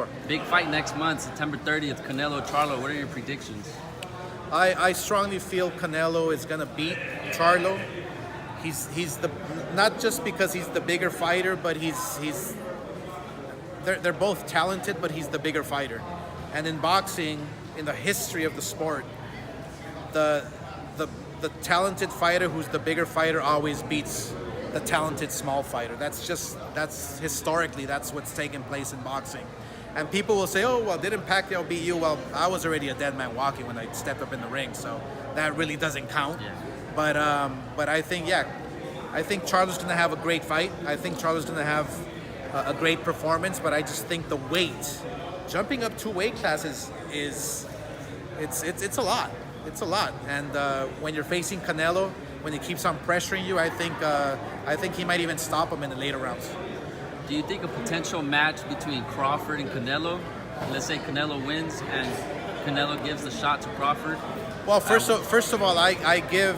far. Big fight next month, September 30th, Canelo Charlo. What are your predictions? I strongly feel Canelo is gonna beat Charlo. He's the, not just because he's the bigger fighter, but they're both talented, but he's the bigger fighter. And in boxing, in the history of the sport, the talented fighter who's the bigger fighter always beats the talented small fighter. That's historically, that's what's taken place in boxing. And people will say, oh, well, didn't Pacquiao beat you? Well, I was already a dead man walking when I stepped up in the ring, so that really doesn't count. Yeah. But I think, yeah, I think Charlo's gonna have a great fight. I think Charlo's gonna have a great performance, but I just think the weight, jumping up 2 weight classes it's a lot. It's a lot. And when you're facing Canelo, when he keeps on pressuring you, I think he might even stop him in the later rounds. Do you think a potential match between Crawford and Canelo, let's say Canelo wins and Canelo gives the shot to Crawford? Well, first of all, I give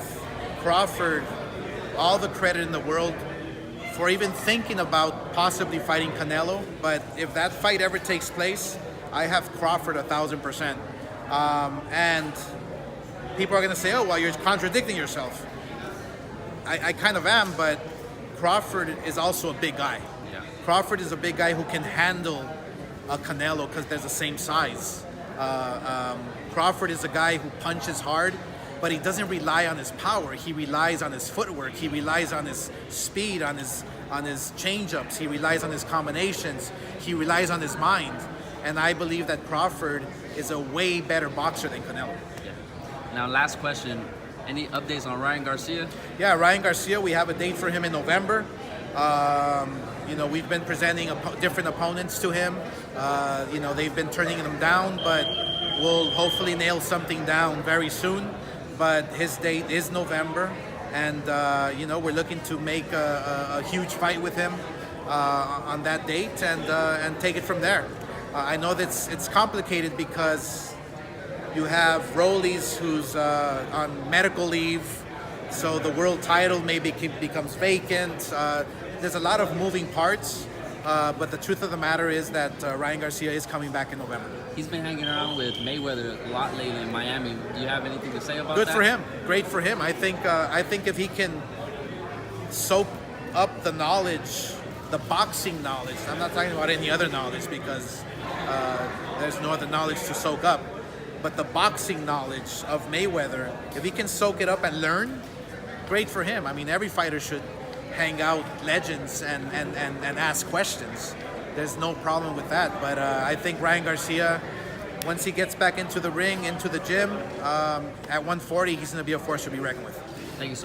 Crawford all the credit in the world for even thinking about possibly fighting Canelo. But if that fight ever takes place, I have Crawford 1,000%. And people are going to say, oh, well, you're contradicting yourself. I kind of am, but Crawford is also a big guy. Yeah. Crawford is a big guy who can handle a Canelo because they're the same size. Crawford is a guy who punches hard, but he doesn't rely on his power. He relies on his footwork. He relies on his speed, on his change-ups. He relies on his combinations. He relies on his mind. And I believe that Crawford is a way better boxer than Canelo. Yeah. Now, last question. Any updates on Ryan Garcia? Yeah, Ryan Garcia, we have a date for him in November. We've been presenting different opponents to him. They've been turning them down, but we'll hopefully nail something down very soon. But his date is November, and we're looking to make a huge fight with him on that date and take it from there. I know that it's complicated because you have Rollies who's on medical leave, so the world title maybe becomes vacant. There's a lot of moving parts, but the truth of the matter is that Ryan Garcia is coming back in November. He's been hanging around with Mayweather a lot lately in Miami. Do you have anything to say about that? Good for him. Great for him. I think if he can soak up the knowledge, the boxing knowledge. I'm not talking about any other knowledge because there's no other knowledge to soak up. But the boxing knowledge of Mayweather, if he can soak it up and learn, great for him. I mean, every fighter should hang out legends and ask questions. There's no problem with that. But I think Ryan Garcia, once he gets back into the ring, into the gym, at 140, he's going to be a force to be reckoned with. Thank you so much.